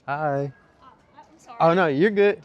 Hi. I'm sorry. Oh no, you're good.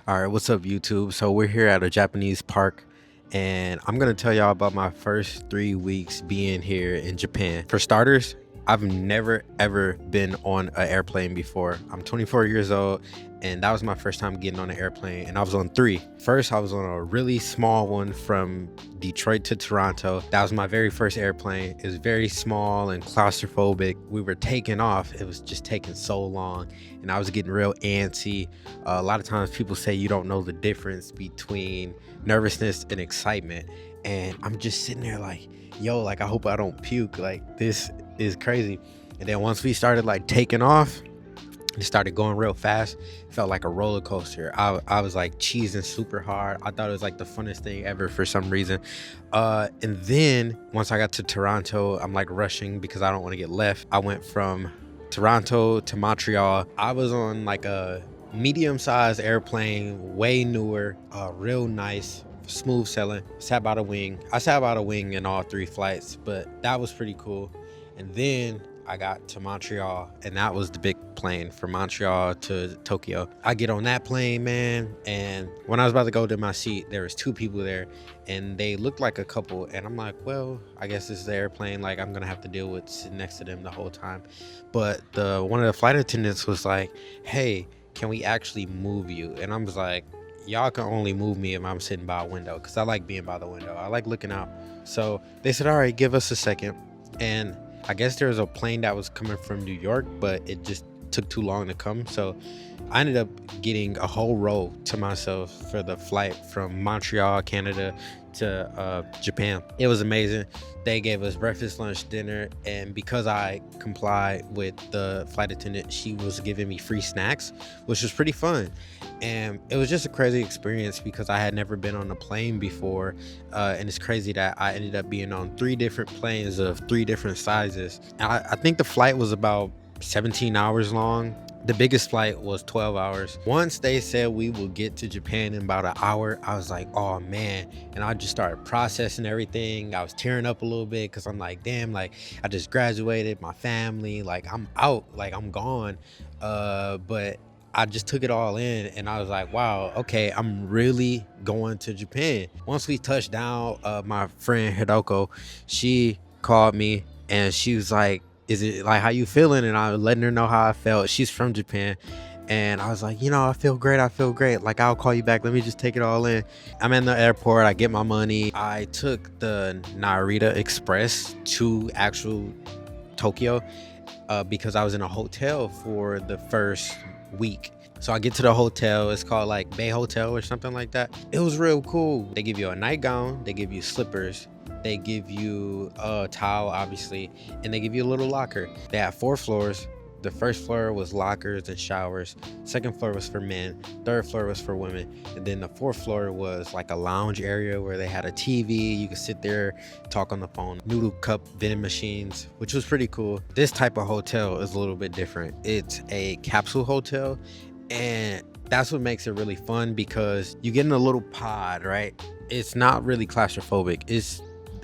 All right, what's up, YouTube? So we're here at a Japanese park, and I'm gonna tell y'all about my first 3 weeks being here in Japan. For starters, I've never ever been on an airplane before. I'm 24 years old, and that was my first time getting on an airplane, and I was on three. First, I was on a really small one from Detroit to Toronto. That was my very first airplane. It was very small and claustrophobic. We were taking off. It was just taking so long, and I was getting real antsy. A lot of times people say you don't know the difference between nervousness and excitement. And I'm just sitting there like, yo, like, I hope I don't puke. Like, this is crazy. And then once we started like taking off, it started going real fast. It felt like a roller coaster. I was like cheesing super hard. I thought it was like the funnest thing ever for some reason. And then once I got to Toronto, I'm like rushing because I don't want to get left. I went from Toronto to Montreal. I was on like a medium-sized airplane, way newer, real nice, smooth sailing. Sat by the wing. I sat by the wing in all three flights, but that was pretty cool. And then I got to Montreal, and that was the big plane from Montreal to Tokyo. I get on that plane, man, and when I was about to go to my seat, there was two people there, and they looked like a couple, and I'm like, well, I guess this is the airplane, like, I'm gonna have to deal with sitting next to them the whole time. But one of the flight attendants was like, hey, can we actually move you? And I was like, y'all can only move me if I'm sitting by a window, because I like being by the window. I like looking out. So they said, all right, give us a second. And I guess there was a plane that was coming from New York, but it just took too long to come. So I ended up getting a whole row to myself for the flight from Montreal, Canada to Japan. It was amazing. They gave us breakfast, lunch, dinner, and because I complied with the flight attendant, she was giving me free snacks, which was pretty fun. And it was just a crazy experience because I had never been on a plane before, and it's crazy that I ended up being on three different planes of three different sizes. I think the flight was about 17 hours long. The biggest flight was 12 hours. Once they said we will get to Japan in about an hour, I was like, oh man. And I just started processing everything. I was tearing up a little bit because I'm like, damn, like, I just graduated, my family, like, I'm out, like, I'm gone. But I just took it all in, and I was like, wow, okay, I'm really going to Japan. Once we touched down, my friend Hidoko, she called me and she was like, is it like, how you feeling? And I was letting her know how I felt. She's from Japan. And I was like, I feel great. I feel great. Like, I'll call you back. Let me just take it all in. I'm in the airport. I get my money. I took the Narita Express to actual Tokyo because I was in a hotel for the first week. So I get to the hotel. It's called like Bay Hotel or something like that. It was real cool. They give you a nightgown. They give you slippers. They give you a towel, obviously, and they give you a little locker. They had 4 floors. The first floor was lockers and showers. Second floor was for men. Third floor was for women. And then the fourth floor was like a lounge area where they had a TV. You could sit there, talk on the phone, noodle cup vending machines, which was pretty cool. This type of hotel is a little bit different. It's a capsule hotel, and that's what makes it really fun because you get in a little pod, right? It's not really claustrophobic. It's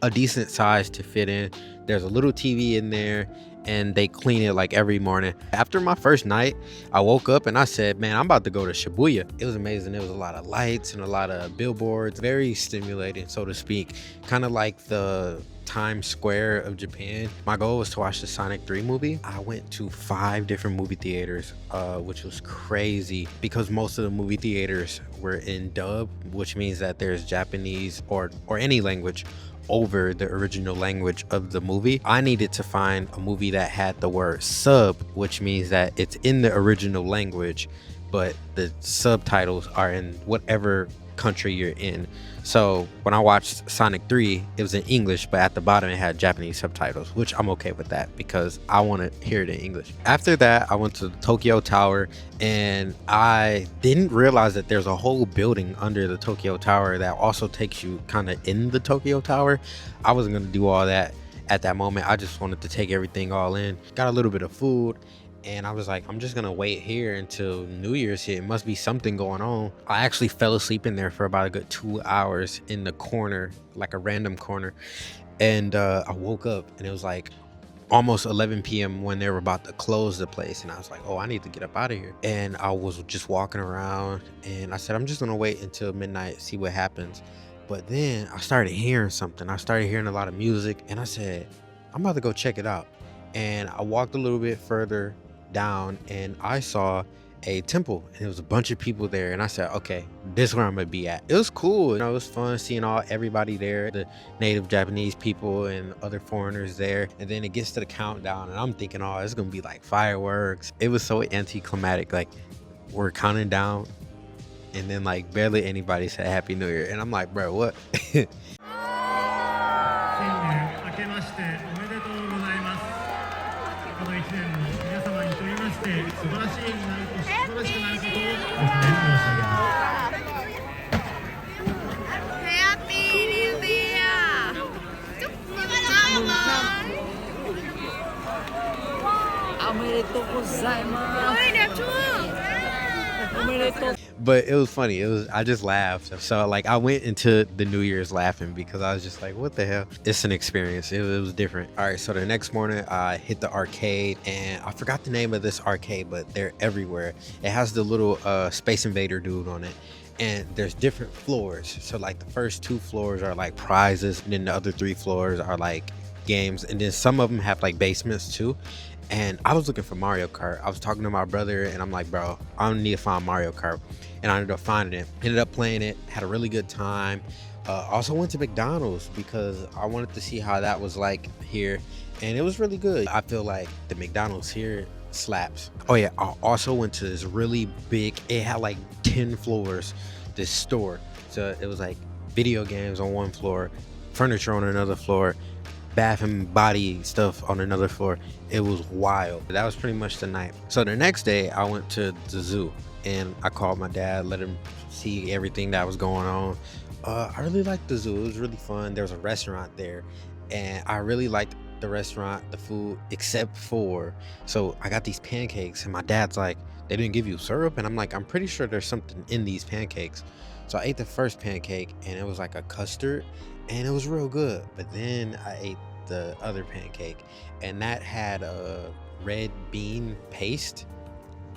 a decent size to fit in. There's a little TV in there, and they clean it like every morning. After my first night, I woke up and I said, man, I'm about to go to Shibuya. It was amazing. There was a lot of lights and a lot of billboards, very stimulating, so to speak, kind of like the Times Square of Japan. My goal was to watch the Sonic 3 movie. I went to 5 different movie theaters, which was crazy because most of the movie theaters were in dub, which means that there's Japanese or any language over the original language of the movie. I needed to find a movie that had the word sub, which means that it's in the original language, but the subtitles are in whatever country you're in. So when I watched Sonic 3, it was in English, but at the bottom it had Japanese subtitles, which I'm okay with that because I want to hear it in English. After that, I went to the Tokyo Tower, and I didn't realize that there's a whole building under the Tokyo Tower that also takes you kind of in the Tokyo Tower. I wasn't going to do all that at that moment. I just wanted to take everything all in. Got a little bit of food, and I was like, I'm just gonna wait here until New Year's hit. It must be something going on. I actually fell asleep in there for about a good 2 hours in the corner, like a random corner. And I woke up and it was like almost 11 p.m. when they were about to close the place, and I was like, oh, I need to get up out of here. And I was just walking around and I said, I'm just gonna wait until midnight, see what happens. But then I started hearing something. I started hearing a lot of music, and I said, I'm about to go check it out. And I walked a little bit further down and I saw a temple, and there was a bunch of people there, and I said, okay, this is where I'm gonna be at. It was cool, it was fun seeing everybody there, the native Japanese people and other foreigners there. And then it gets to the countdown and I'm thinking, oh, it's gonna be like fireworks. It was so anticlimactic. Like, we're counting down and then like barely anybody said Happy New Year, and I'm like, bro, what? But it was funny. I just laughed. So like I went into the New Year's laughing because I was just like, what the hell? It's an experience. It was different. All right, so the next morning I hit the arcade, and I forgot the name of this arcade, but they're everywhere. It has the little Space Invader dude on it. And there's different floors. So like the first 2 floors are like prizes, and then the other 3 floors are like games, and then some of them have like basements too. And I was looking for Mario Kart. I was talking to my brother and I'm like, bro, I need to find Mario Kart. And I ended up finding it, ended up playing it, had a really good time. Also went to McDonald's because I wanted to see how that was like here, and it was really good. I feel like the McDonald's here slaps. Oh yeah, I also went to this really big, it had like 10 floors, this store. So it was like video games on one floor, furniture on another floor, bath and body stuff on another floor. It was wild. That was pretty much the night. So the next day I went to the zoo, and I called my dad, let him see everything that was going on. I really liked the zoo. It was really fun. There was a restaurant there, and I really liked the restaurant, the food, except for, so I got these pancakes, and my dad's like, they didn't give you syrup? And I'm like, I'm pretty sure there's something in these pancakes. So I ate the first pancake, and it was like a custard, and it was real good. But then I ate the other pancake, and that had a red bean paste.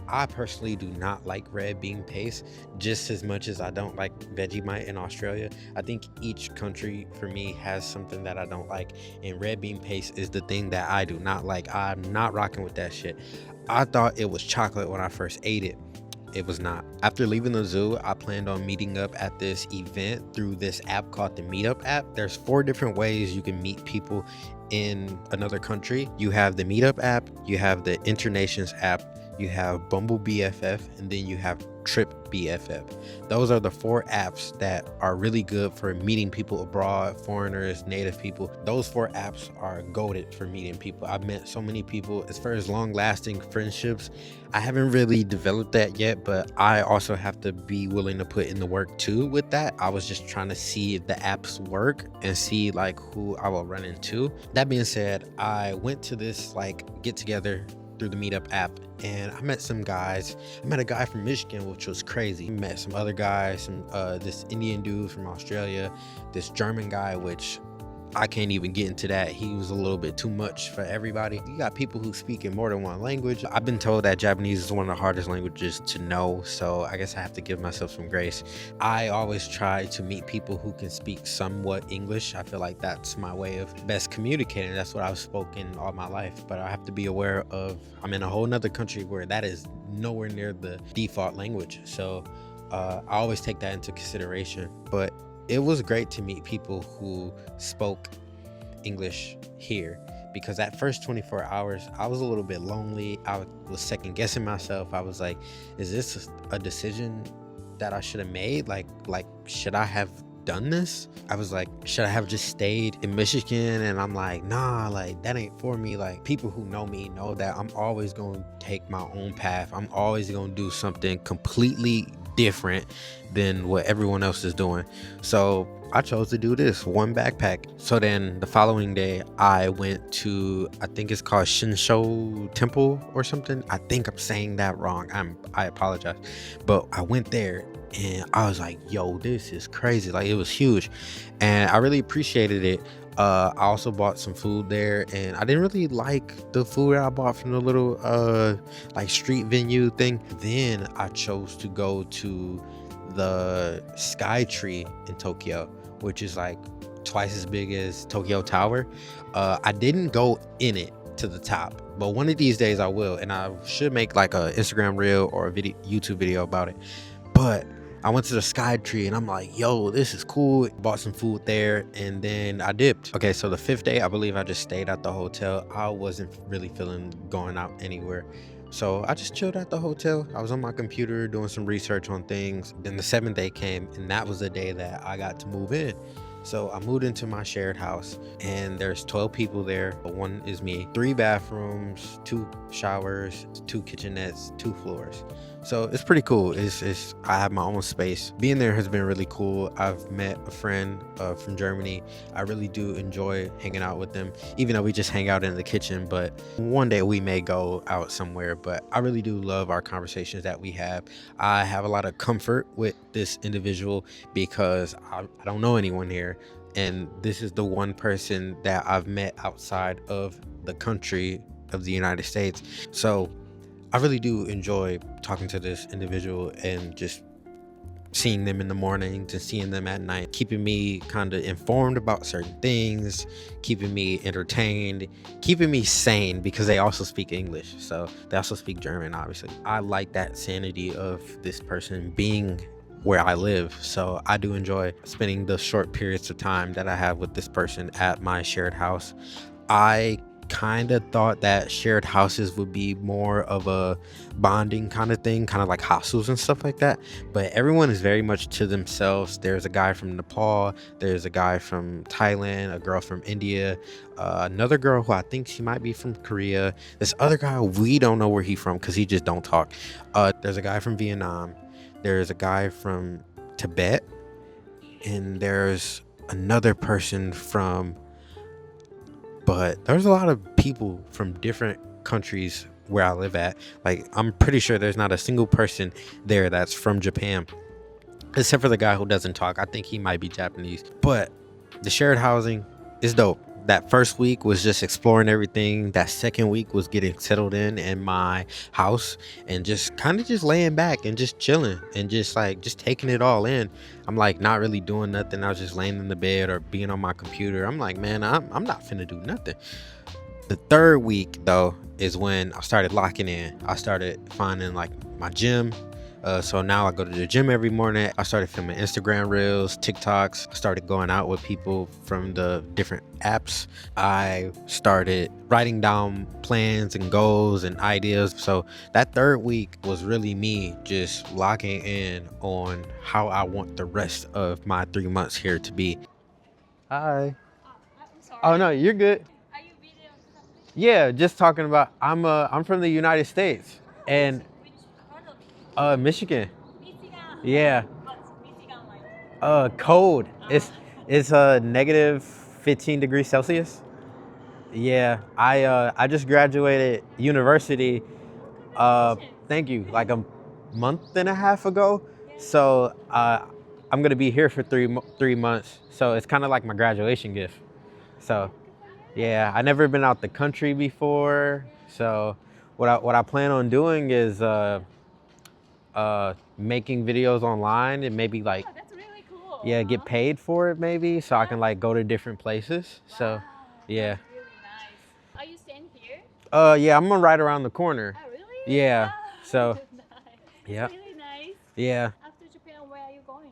I personally do not like red bean paste just as much as I don't like Vegemite in Australia. I think each country for me has something that I don't like, and red bean paste is the thing that I do not like. I'm not rocking with that shit. I thought it was chocolate when I first ate it. It was not. After leaving the zoo, I planned on meeting up at this event through this app called the Meetup app. There's 4 different ways you can meet people in another country. You have the Meetup app, you have the Internations app, you have Bumble BFF, and then you have Trip BFF. Those are the 4 apps that are really good for meeting people abroad, foreigners, native people. Those 4 apps are goated for meeting people. I've met so many people. As far as long-lasting friendships, I haven't really developed that yet, but I also have to be willing to put in the work too with that. I was just trying to see if the apps work and see like who I will run into. That being said, I went to this like get together through the Meetup app, and I met some guys. I met a guy from Michigan, which was crazy. I met some other guys, this Indian dude from Australia, this German guy, which I can't even get into that. He was a little bit too much for everybody. You got people who speak in more than one language. I've been told that Japanese is one of the hardest languages to know, so I guess I have to give myself some grace. I always try to meet people who can speak somewhat English. I feel like that's my way of best communicating. That's what I've spoken all my life, but I have to be aware of, I'm in a whole nother country where that is nowhere near the default language. So I always take that into consideration. But it was great to meet people who spoke English here, because that first 24 hours I was a little bit lonely. I was second guessing myself. I was like, is this a decision that I should have made? Like should I have done this? I was like, should I have just stayed in Michigan? And I'm like, nah, like that ain't for me. Like, people who know me know that I'm always going to take my own path. I'm always going to do something completely different than what everyone else is doing. So I chose to do this one backpack. So then the following day I went to, I think it's called Senso Temple or something. I think I'm saying that wrong. I apologize. But I went there and I was like, yo, this is crazy. Like, it was huge, and I really appreciated it. I also bought some food there, and I didn't really like the food I bought from the little like street venue thing. Then I chose to go to the Skytree in Tokyo, which is like twice as big as Tokyo Tower. I didn't go in it to the top, but one of these days I will, and I should make like a Instagram reel or a video YouTube video about it. But I went to the Skytree and I'm like, yo, this is cool. Bought some food there and then I dipped. Okay, so the 5th day, I believe I just stayed at the hotel. I wasn't really feeling going out anywhere. So I just chilled at the hotel. I was on my computer doing some research on things. Then the 7th day came, and that was the day that I got to move in. So I moved into my shared house, and there's 12 people there. One is me, 3 bathrooms, 2 showers, 2 kitchenettes, 2 floors. So it's pretty cool. I have my own space. Being there has been really cool. I've met a friend from Germany. I really do enjoy hanging out with them, even though we just hang out in the kitchen. But one day we may go out somewhere. But I really do love our conversations that we have. I have a lot of comfort with this individual because I don't know anyone here. And this is the one person that I've met outside of the country of the United States. So I really do enjoy talking to this individual and just seeing them in the mornings and seeing them at night, keeping me kind of informed about certain things, keeping me entertained, keeping me sane, because they also speak English. So they also speak German, obviously. I like that sanity of this person being where I live. So I do enjoy spending the short periods of time that I have with this person at my shared house. I kind of thought that shared houses would be more of a bonding kind of thing, kind of like hostels and stuff like that, but everyone is very much to themselves. There's a guy from Nepal, there's a guy from Thailand, a girl from India, another girl who I think she might be from Korea, this other guy we don't know where he's from because he just don't talk. There's a guy from Vietnam, there's a guy from Tibet, and there's another person from, but there's a lot of people from different countries where I live at. Like, I'm pretty sure there's not a single person there that's from Japan, except for the guy who doesn't talk. I think he might be Japanese. But the shared housing is dope. That first week was just exploring everything. That second week was getting settled in my house and just kind of just laying back and just chilling and just taking it all in. I'm like not really doing nothing. I was just laying in the bed or being on my computer. I'm like, man, I'm not finna do nothing. The third week though is when I started locking in. I started finding like my gym. So now I go to the gym every morning. I started filming Instagram reels, TikToks. I started going out with people from the different apps. I started writing down plans and goals and ideas. So that third week was really me just locking in on how I want the rest of my 3 months here to be. Hi. I'm sorry. Oh no, you're good. Are you videoing something? Yeah, just talking about I'm from the United States and Which part of Michigan. Michigan? Yeah. What's Michigan like? Cold. It's negative 15 degrees Celsius. Yeah, I just graduated university. Thank you. Like a month and a half ago. So I'm gonna be here for 3 months. So it's kind of like my graduation gift. So yeah, I never been out the country before. So what I plan on doing is making videos online and maybe like Oh, that's really cool. yeah, get paid for it maybe so I can like go to different places. So Wow, yeah. that's really nice. Are you staying here? Yeah, I'm right around the corner. Oh, really? Yeah. Wow, So nice. yeah. Really nice. Yeah. After Japan, where are you going?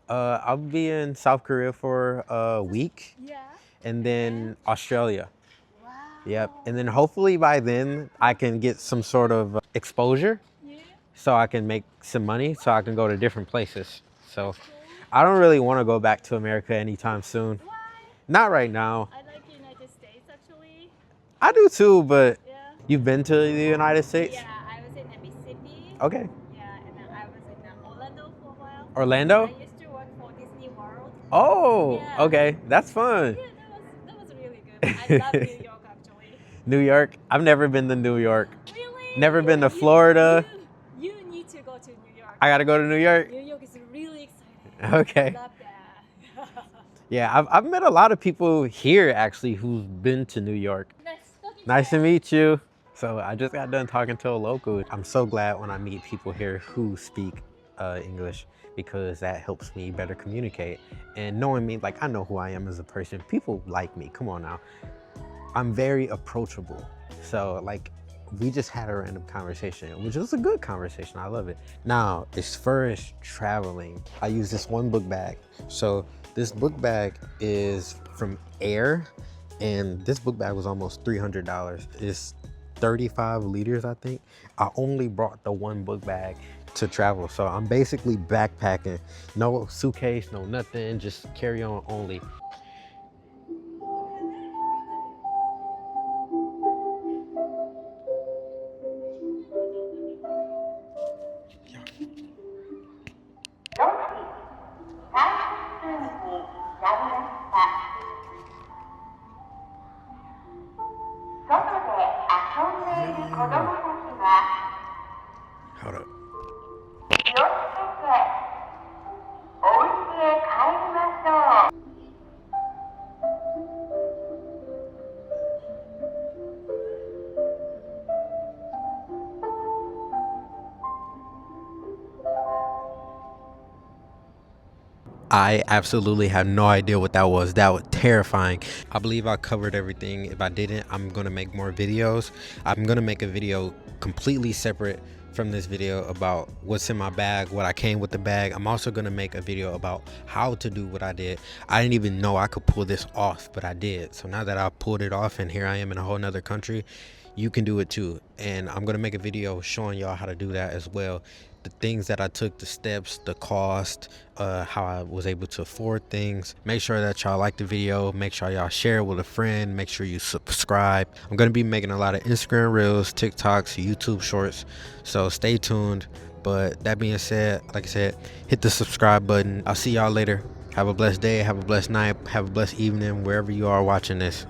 I'll be in South Korea for a week Yeah. and then Australia. Wow. Yep. And then hopefully by then I can get some sort of exposure Yeah. so I can make some money so I can go to different places. So Cool. I don't really want to go back to America anytime soon. Why? Not right now. I like United States actually. I do too, but Yeah. you've been to the United States? Yeah, I was in Mississippi. Okay. Yeah, and then I was in Orlando for a while. Orlando? I used to work for Disney World. Oh, Yeah. okay. That's fun. Yeah, that was really good. I love New York actually. New York? I've never been to New York. Really? Never been to Florida. You need to go to New York. I gotta go to New York? New York is really exciting. Okay. I love that. Yeah, I've met a lot of people here actually who's been to New York. Nice to meet you. So I just got done talking to a local. I'm so glad when I meet people here who speak English, because that helps me better communicate. And knowing me, like I know who I am as a person, people like me. Come on now. I'm very approachable. So like we just had a random conversation, which was a good conversation. I love it. Now, as far as traveling, I use this one book bag. So this book bag is from Aer, and this book bag was almost $300. It's 35 liters, I think. I only brought the one book bag to travel. So I'm basically backpacking. No suitcase, no nothing, just carry on only. Hold up. I absolutely have no idea what that was. That was terrifying. I believe I covered everything. If I didn't, I'm gonna make more videos. I'm gonna make a video completely separate from this video about what's in my bag, what I came with the bag. I'm also gonna make a video about how to do what I did. I didn't even know I could pull this off, but I did. So now that I pulled it off and here I am in a whole nother country, you can do it too. And I'm gonna make a video showing y'all how to do that as well. The things that I took, the steps, the cost, how I was able to afford things. Make sure that y'all like the video. Make sure y'all share it with a friend. Make sure you subscribe. I'm gonna be making a lot of Instagram reels, TikToks, YouTube shorts, so stay tuned. But that being said, like I said, hit the subscribe button. I'll see y'all later. Have a blessed day, have a blessed night, have a blessed evening wherever you are watching this.